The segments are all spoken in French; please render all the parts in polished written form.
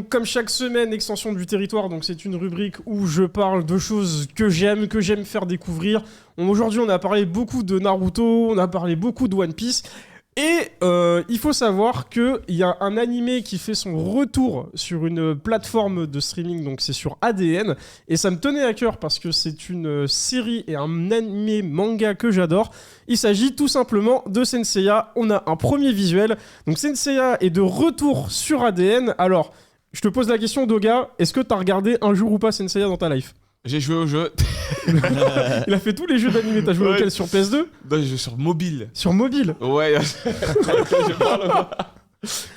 Comme chaque semaine, extension du territoire, donc c'est une rubrique où je parle de choses que j'aime faire découvrir. Aujourd'hui, on a parlé beaucoup de Naruto, on a parlé beaucoup de One Piece. Et il faut savoir qu'il y a un animé qui fait son retour sur une plateforme de streaming, donc c'est sur ADN. Et ça me tenait à cœur parce que c'est une série et un animé manga que j'adore. Il s'agit tout simplement de Senseiya. On a un premier visuel. Donc Senseiya est de retour sur ADN. Alors, je te pose la question, Doga, est-ce que t'as regardé un jour ou pas Senseiya dans ta life ? J'ai joué au jeu. Il a fait tous les jeux d'animé. T'as joué auquel sur PS2 ? Non, j'ai joué sur mobile. Sur mobile ? Ouais, je parle pas.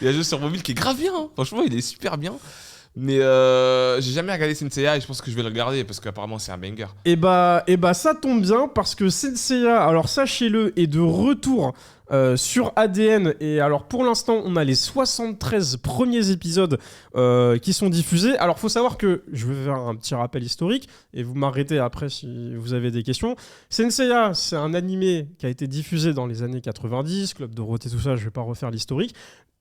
Il y a un jeu sur mobile qui est grave bien. Franchement, il est super bien. Mais j'ai jamais regardé Senseiya et je pense que je vais le regarder parce qu'apparemment c'est un banger. Et bah ça tombe bien parce que Senseiya, alors sachez-le, est de retour sur ADN. Et alors pour l'instant, on a les 73 premiers épisodes qui sont diffusés. Alors faut savoir que, je vais faire un petit rappel historique et vous m'arrêtez après si vous avez des questions. Senseiya, c'est un animé qui a été diffusé dans les années 90, Club Dorothée, tout ça, je vais pas refaire l'historique.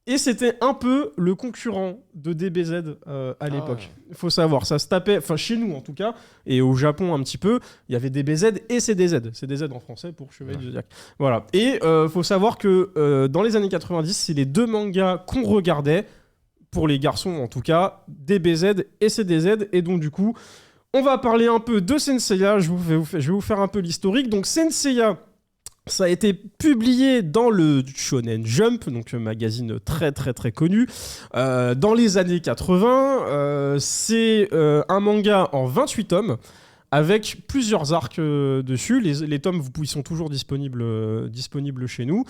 Et c'était un peu le concurrent de DBZ à l'époque. Il faut savoir, ça se tapait, enfin chez nous en tout cas, et au Japon un petit peu, il y avait DBZ et CDZ. CDZ en français pour Chevalier du Zodiac. Voilà. Et faut savoir que dans les années 90, c'est les deux mangas qu'on regardait, pour les garçons en tout cas, DBZ et CDZ. Et donc du coup, on va parler un peu de Senseiya. Je vais vous faire un peu l'historique. Donc Senseiya, ça a été publié dans le Shonen Jump, donc un magazine très très très connu, dans les années 80. C'est un manga en 28 tomes, avec plusieurs arcs dessus. Les tomes, ils sont toujours disponibles chez nous.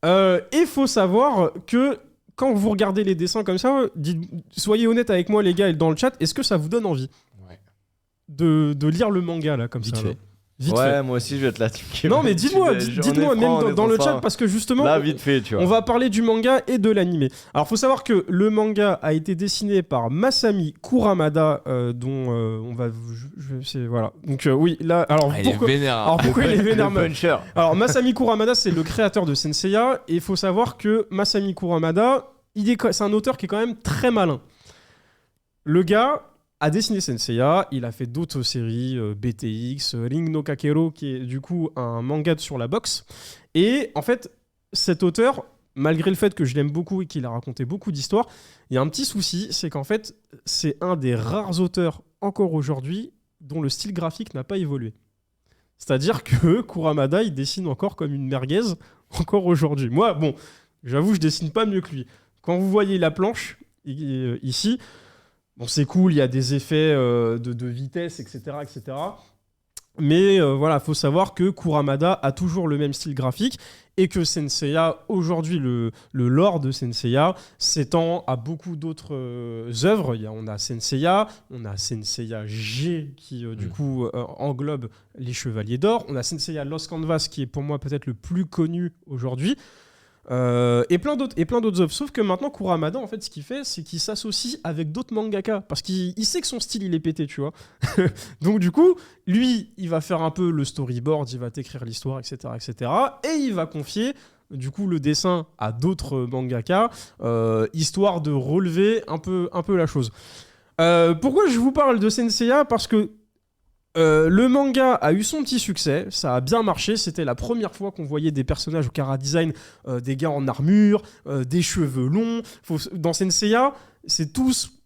Et il faut savoir que quand vous regardez les dessins comme ça, soyez honnêtes avec moi les gars et dans le chat, est-ce que ça vous donne envie de lire le manga là, comme Vite ça fait. Vite ouais, fait. moi aussi je vais être là. Non, mais dites-moi même dans le chat, parce que justement, là, vite fait, tu vois. On va parler du manga et de l'animé. Alors, faut savoir que le manga a été dessiné par Masami Kuramada, dont on va. Voilà. Donc, oui, là. Alors, pourquoi il est vénère Alors, Masami Kuramada, c'est le créateur de Senseiya. Et il faut savoir que Masami Kuramada, c'est un auteur qui est quand même très malin. Le gars a dessiné Senseiya, il a fait d'autres séries, BTX, Ring no Kakero, qui est du coup un manga sur la boxe. Et en fait, cet auteur, malgré le fait que je l'aime beaucoup et qu'il a raconté beaucoup d'histoires, il y a un petit souci, c'est qu'en fait, c'est un des rares auteurs encore aujourd'hui dont le style graphique n'a pas évolué. C'est-à-dire que Kuramada, il dessine encore comme une merguez, encore aujourd'hui. Moi, bon, j'avoue, je dessine pas mieux que lui. Quand vous voyez la planche, ici, bon, c'est cool, il y a des effets de vitesse, etc., etc. Mais voilà, il faut savoir que Kuramada a toujours le même style graphique et que Senseiya, aujourd'hui, le lore de Senseiya s'étend à beaucoup d'autres œuvres. On a Senseiya, on a Senseiya G qui, du coup, englobe les Chevaliers d'Or. On a Senseiya Lost Canvas qui est pour moi peut-être le plus connu aujourd'hui. Et plein d'autres œuvres. Sauf que maintenant, Kuramada, en fait, ce qu'il fait, c'est qu'il s'associe avec d'autres mangaka. Parce qu'il sait que son style, il est pété, tu vois. Donc, du coup, lui, il va faire un peu le storyboard, il va t'écrire l'histoire, etc., etc. Et il va confier, du coup, le dessin à d'autres mangaka, histoire de relever un peu la chose. Pourquoi je vous parle de Senseiya ? Parce que le manga a eu son petit succès, ça a bien marché, c'était la première fois qu'on voyait des personnages au chara-design, des gars en armure, des cheveux longs. Dans Senseiya, c'est tous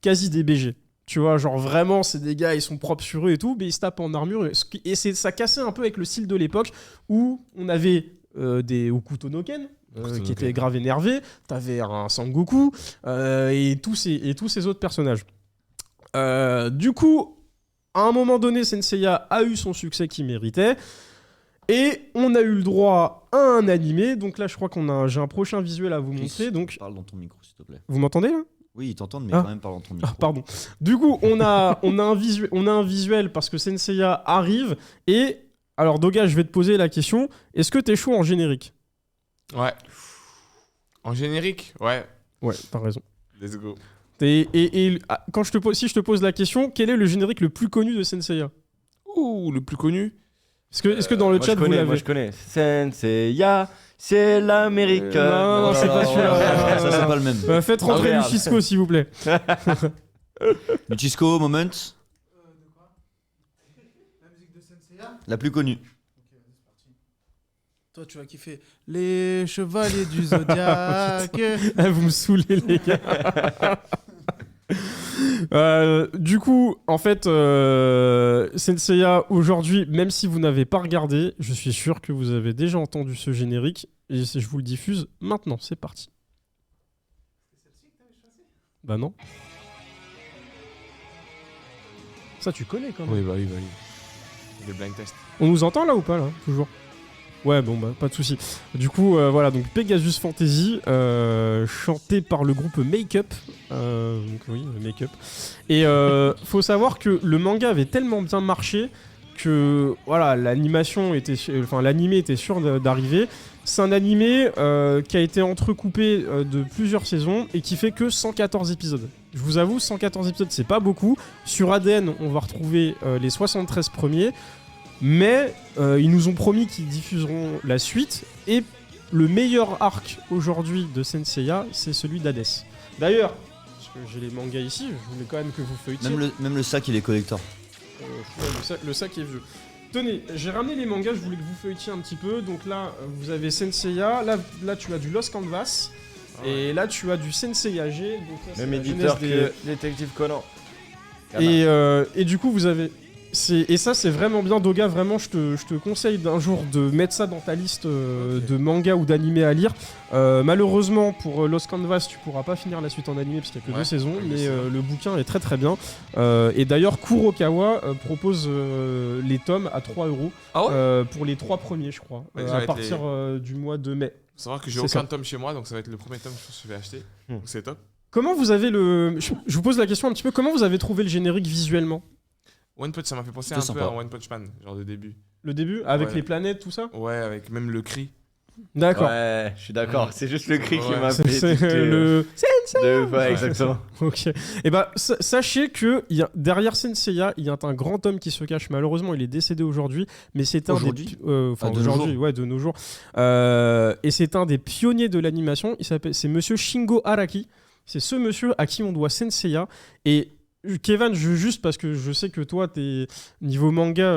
quasi des BG. Tu vois, genre vraiment, c'est des gars, ils sont propres sur eux et tout, mais ils se tapent en armure. Et ça cassait un peu avec le style de l'époque où on avait des Hokuto no Ken, qui étaient grave énervés, t'avais un Sangoku, et tous ces autres personnages. Du coup, à un moment donné, Senseiya a eu son succès qu'il méritait. Et on a eu le droit à un animé. Donc là, je crois j'ai un prochain visuel à vous montrer. Donc, parle dans ton micro, s'il te plaît. Vous m'entendez là ? Oui, ils t'entendent, mais quand même, parle dans ton micro. Ah, pardon. Du coup, on a un visuel parce que Senseiya arrive. Et alors, Doga, je vais te poser la question. Est-ce que t'es chaud en générique ? Ouais. En générique ? Ouais. Ouais, t'as raison. Let's go. Et si je te pose la question, quel est le générique le plus connu de Senseiya ? Ouh, le plus connu ? Est-ce que dans le chat, vous l'avez ? Moi, je connais. Senseiya, C'est l'Amérique. Non, c'est pas celui-là. Ça, c'est pas le même. Faites rentrer Luchisco, s'il vous plaît. Luchisco, Moment. De quoi ? La musique de Senseiya ? La plus connue. Toi, tu vas kiffer. Les chevaliers du Zodiac. Vous me saoulez, les gars. Du coup, en fait, Senseiya, aujourd'hui, même si vous n'avez pas regardé, je suis sûr que vous avez déjà entendu ce générique et je vous le diffuse maintenant. C'est parti. C'est celle-ci que t'avais choisi ? Bah non. Ça, tu connais quand même. Oui, bah oui. Le blind test. On nous entend là ou pas, là ? Toujours ? Ouais, bon, bah, pas de souci. Du coup, voilà, donc Pegasus Fantasy, chanté par le groupe Make Up. Donc, oui, Make Up. Et faut savoir que le manga avait tellement bien marché que, voilà, l'animé était sûr d'arriver. C'est un animé qui a été entrecoupé de plusieurs saisons et qui fait que 114 épisodes. Je vous avoue, 114 épisodes, c'est pas beaucoup. Sur ADN, on va retrouver les 73 premiers. Mais ils nous ont promis qu'ils diffuseront la suite. Et le meilleur arc aujourd'hui de Senseiya, c'est celui d'Hades. D'ailleurs, parce que j'ai les mangas ici, je voulais quand même que vous feuilletiez. Même le sac, il est collector. Le sac est vieux. Tenez, j'ai ramené les mangas, je voulais que vous feuilletiez un petit peu. Donc là, vous avez Senseiya. Là tu as du Lost Canvas. Ah ouais. Et là, tu as du Senseiya G. Donc là, même éditeur que Détective Conan. Et du coup, vous avez... Et ça, c'est vraiment bien, Doga. Vraiment, je te conseille d'un jour de mettre ça dans ta liste de mangas ou d'animés à lire. Malheureusement, pour Lost Canvas, tu pourras pas finir la suite en animé parce qu'il y a que 2 saisons, mais le bouquin est très très bien. Et d'ailleurs, Kurokawa propose les tomes à 3€. Ah ouais pour les 3 premiers, je crois, à partir du mois de mai. Faut savoir que j'ai aucun tome chez moi, donc ça va être le premier tome que je vais acheter. Donc c'est top. Comment vous avez je vous pose la question un petit peu, comment vous avez trouvé le générique visuellement ? One Punch, ça m'a fait penser un peu à One Punch Man, genre de début. Le début avec les planètes, tout ça ? Ouais, avec même le cri. D'accord. Ouais, je suis d'accord. C'est juste le cri qui m'a fait. C'est le Senseiya. Ouais, exactement. Ok. Et bah, sachez que derrière Senseiya, il y a un grand homme qui se cache. Malheureusement, il est décédé aujourd'hui, mais c'est un aujourd'hui. Aujourd'hui, ouais, de nos jours. Et c'est un des pionniers de l'animation. C'est Monsieur Shingo Araki. C'est ce monsieur à qui on doit Senseiya. Et Kevin, juste parce que je sais que toi, t'es niveau manga,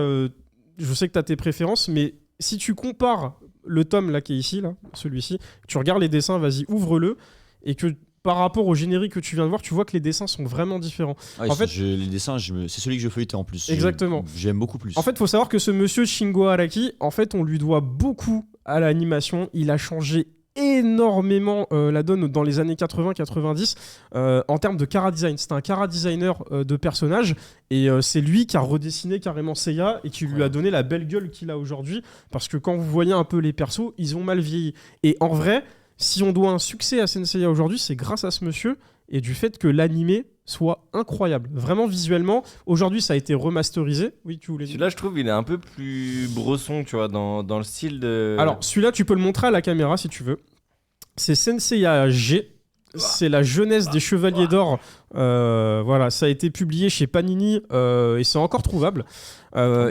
je sais que t'as tes préférences, mais si tu compares le tome là qui est ici, là, celui-ci, tu regardes les dessins, vas-y, ouvre-le, et que par rapport au générique que tu viens de voir, tu vois que les dessins sont vraiment différents. En fait, les dessins, c'est celui que je feuilletais en plus. Exactement. J'aime beaucoup plus. En fait, il faut savoir que ce monsieur Shingo Araki, en fait, on lui doit beaucoup à l'animation. Il a changé énormément la donne dans les années 80-90 en termes de chara design. C'était un chara designer de personnages et c'est lui qui a redessiné carrément Seiya et qui lui a donné la belle gueule qu'il a aujourd'hui, parce que quand vous voyez un peu les persos, ils ont mal vieilli. Et en vrai, si on doit un succès à Senseiya aujourd'hui, c'est grâce à ce monsieur et du fait que l'animé soit incroyable. Vraiment visuellement, aujourd'hui ça a été remasterisé. Oui, tu voulais dire. Celui-là, je trouve, il est un peu plus bresson, tu vois, dans le style de... Alors, celui-là, tu peux le montrer à la caméra si tu veux. C'est Senseiya G. C'est la jeunesse des Chevaliers d'Or. Voilà, ça a été publié chez Panini et c'est encore trouvable.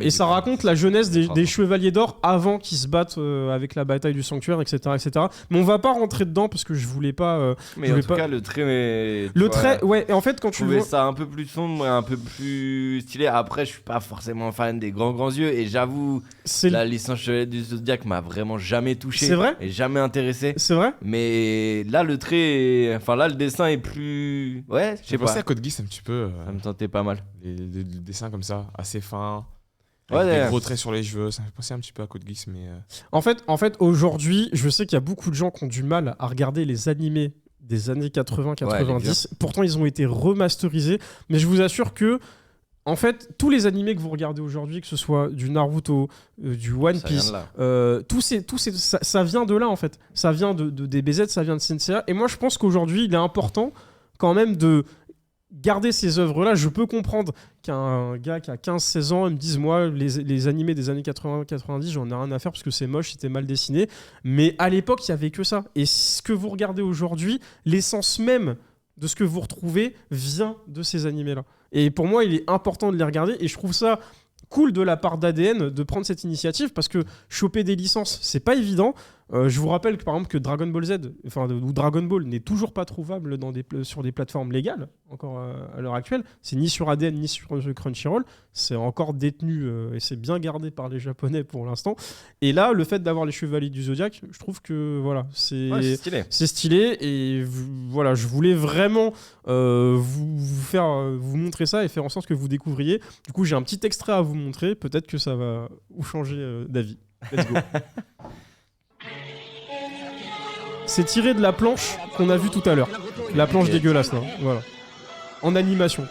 Et ça raconte la jeunesse des Chevaliers d'Or avant qu'ils se battent avec la bataille du sanctuaire, etc., etc. Mais on va pas rentrer dedans parce que je voulais pas. Mais en tout cas, le trait. Le trait, ouais. Et en fait, quand tu trouvais vois ça un peu plus sombre et un peu plus stylé. Après, je suis pas forcément fan des grands yeux et j'avoue, la licence Chevalier du Zodiac m'a vraiment jamais touché. C'est vrai ? Et jamais intéressé. C'est vrai ? Mais là, le trait, enfin là, le dessin est plus. Ouais, je sais pas. C'est à Code Geass un petit peu. Ça me tentait pas mal. Les dessins comme ça, assez fins. Ouais, des gros traits sur les cheveux, ça me fait penser un petit peu à Code Geass, mais... En fait, aujourd'hui, je sais qu'il y a beaucoup de gens qui ont du mal à regarder les animés des années 80-90. Pourtant, ils ont été remasterisés. Mais je vous assure que, en fait, tous les animés que vous regardez aujourd'hui, que ce soit du Naruto, du One Piece, ça vient de là, en fait. Ça vient de DBZ, ça vient de Senseiya. Et moi, je pense qu'aujourd'hui, il est important quand même de garder ces œuvres-là. Je peux comprendre qu'un gars qui a 15-16 ans me dise, moi, les animés des années 80-90, j'en ai rien à faire parce que c'est moche, c'était mal dessiné. Mais à l'époque, il n'y avait que ça. Et ce que vous regardez aujourd'hui, l'essence même de ce que vous retrouvez vient de ces animés-là. Et pour moi, il est important de les regarder. Et je trouve ça cool de la part d'ADN de prendre cette initiative, parce que choper des licences, c'est pas évident. Je vous rappelle que par exemple que Dragon Ball Z, ou Dragon Ball n'est toujours pas trouvable sur des plateformes légales encore à l'heure actuelle. C'est ni sur ADN ni sur Crunchyroll. C'est encore détenu et c'est bien gardé par les Japonais pour l'instant. Et là, le fait d'avoir les Chevaliers du Zodiaque, je trouve que voilà, c'est stylé. Et voilà, je voulais vraiment vous montrer ça et faire en sorte que vous découvriez. Du coup, j'ai un petit extrait à vous montrer. Peut-être que ça va vous changer d'avis. Let's go. C'est tiré de la planche qu'on a vue tout à l'heure. La planche dégueulasse, là. Voilà. En animation.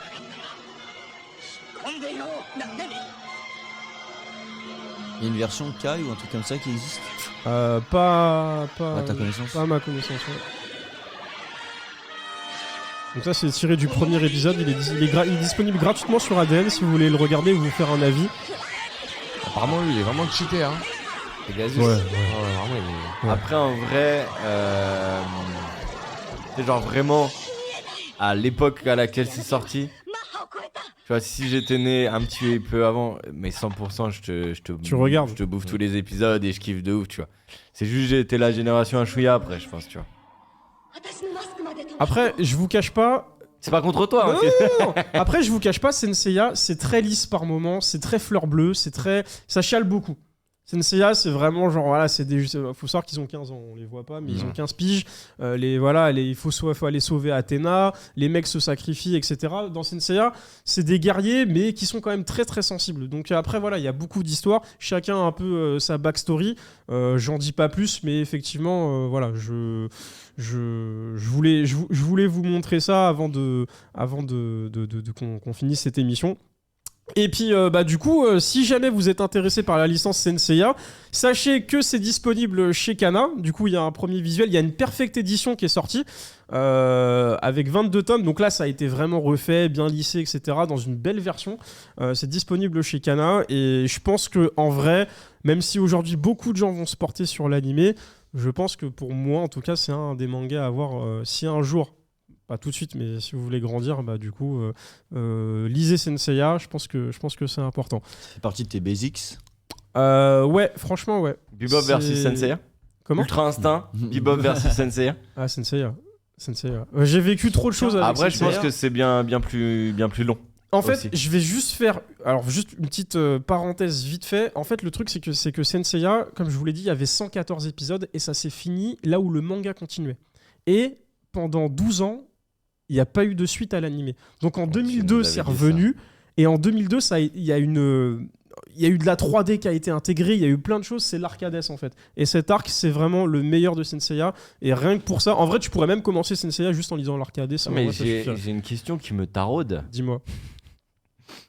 Il y a une version Kai ou un truc comme ça qui existe Pas à ta connaissance. Pas à ma connaissance, ouais. Donc ça, c'est tiré du premier épisode. Il est disponible gratuitement sur ADN si vous voulez le regarder ou vous faire un avis. Apparemment, lui, il est vraiment cheaté, hein. Pegasus. Ouais, vraiment. Après, en vrai, c'est genre vraiment à l'époque à laquelle c'est sorti. Tu vois, si j'étais né un petit peu avant, mais 100%, je te bouffe tous les épisodes et je kiffe de ouf, tu vois. C'est juste j'ai été la génération un chouïa après, je pense, tu vois. Après, je vous cache pas. C'est pas contre toi. Non. Après, je vous cache pas, Senseiya, c'est très lisse par moments, c'est très fleur bleue, ça chiale beaucoup. Senseiya, c'est vraiment genre, voilà, faut savoir qu'ils ont 15 ans, on les voit pas, mais ils ont 15 piges. Il faut aller sauver Athéna, les mecs se sacrifient, etc. Dans Senseiya, c'est des guerriers, mais qui sont quand même très très sensibles. Donc après, voilà, il y a beaucoup d'histoires, chacun a un peu sa backstory. J'en dis pas plus, mais effectivement, voilà, je voulais vous montrer ça avant qu'on finisse cette émission. Et puis du coup, si jamais vous êtes intéressé par la licence Senseiya, sachez que c'est disponible chez Kana. Du coup, il y a un premier visuel, il y a une Perfect Edition qui est sortie avec 22 tomes. Donc là, ça a été vraiment refait, bien lissé, etc. dans une belle version. C'est disponible chez Kana et je pense que en vrai, même si aujourd'hui beaucoup de gens vont se porter sur l'animé, je pense que pour moi, en tout cas, c'est un des mangas à voir si un jour. Pas tout de suite, mais si vous voulez grandir, du coup, lisez Senseiya, je pense que c'est important. Ça fait partie de tes basics Ouais, franchement, ouais. Bebop versus Senseiya. Comment ? Ultra Instinct, Bebop versus Senseiya. Ah, Senseiya. J'ai vécu trop de choses avec Après, Senseiya. je pense que c'est bien plus long. En fait, aussi. je vais juste faire... Alors, juste une petite parenthèse vite fait. En fait, le truc, c'est que Senseiya, comme je vous l'ai dit, il y avait 114 épisodes et ça s'est fini là où le manga continuait. Et pendant 12 ans, il n'y a pas eu de suite à l'animé. Donc en 2002, c'est revenu. Et en 2002, il y a eu de la 3D qui a été intégrée. Il y a eu plein de choses. C'est l'Arcades, en fait. Et cet arc, c'est vraiment le meilleur de Senseiya. Et rien que pour ça, en vrai, tu pourrais même commencer Senseiya juste en lisant l'Arcades. Mais j'ai une question qui me taraude. Dis-moi.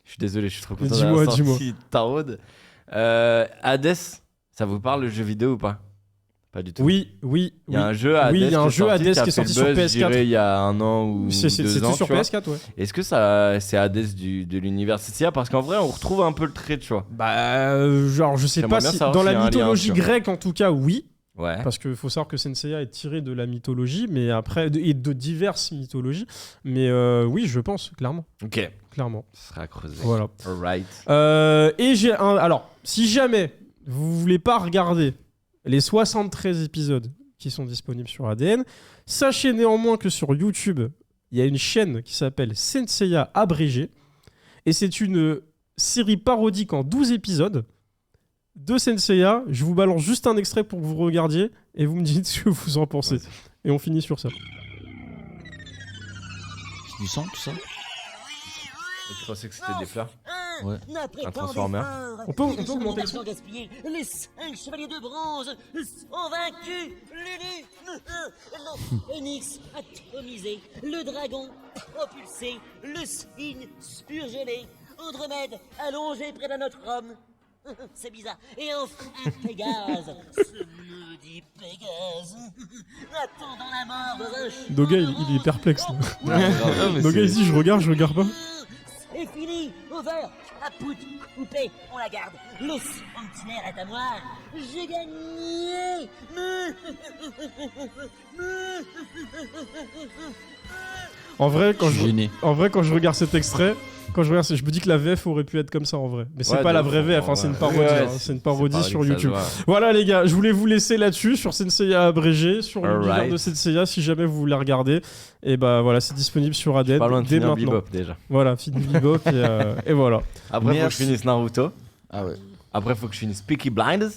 Je suis désolé, je suis trop content d'avoir sorti taraude. Hades, ça vous parle le jeu vidéo ou pas ? Pas du tout. Oui. Il y a un jeu Hades, qui est sorti sur PS4. Il y a un an ou 2 ans. C'était sur PS4, ouais. Est-ce que c'est Hades de l'univers Senseiya ? Parce qu'en vrai, on retrouve un peu le trait, tu vois. Genre, je sais pas si dans la mythologie grecque, en tout cas, oui. Ouais. Parce qu'il faut savoir que Senseiya est tiré de la mythologie, mais après, et de diverses mythologies. Mais oui, je pense, clairement. Ok. Clairement. Ce sera creusé. Voilà. Alright. Et alors, si jamais vous voulez pas regarder les 73 épisodes qui sont disponibles sur ADN, sachez néanmoins que sur YouTube, il y a une chaîne qui s'appelle Senseiya abrégé, et c'est une série parodique en 12 épisodes de Senseiya. Je vous balance juste un extrait pour que vous regardiez, et vous me dites ce que vous en pensez. Et on finit sur ça. C'est du sang, tout ça ? Je pensais que c'était des fleurs. Ouais. Un transformer. On peut augmenter le son. Les 5 chevaliers de bronze sont vaincus. Lulu, Onyx atomisé, le dragon propulsé, le cygne surgelé, Andromède allongé près de notre homme. C'est bizarre. Et enfin Pégase, ce maudit Pégase, attendant la mort dans un champ. Doga, il est perplexe. Doga, ici, je regarde pas. C'est fini, over, à pout, coupé, on la garde. Le sanctuaire est à moi. J'ai gagné. En vrai, quand je regarde cet extrait, Quand je regarde, je me dis que la VF aurait pu être comme ça en vrai. Mais c'est pas la vraie VF, c'est une parodie. C'est une parodie sur YouTube. Voilà les gars, je voulais vous laisser là-dessus, sur Senseiya abrégé, sur l'univers de Senseiya, si jamais vous voulez regarder. Et bah voilà, c'est disponible sur ADN dès maintenant. Bebop déjà. Voilà, finir Bebop et voilà. Après, faut que je finisse Naruto. Ah ouais. Après, faut que je finisse Peaky Blinders.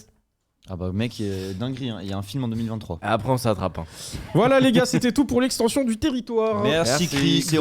Ah bah mec, dinguerie, il y a un film en 2023. Et après, on s'attrape. Voilà les gars, c'était tout pour l'extension du territoire. Merci Chris et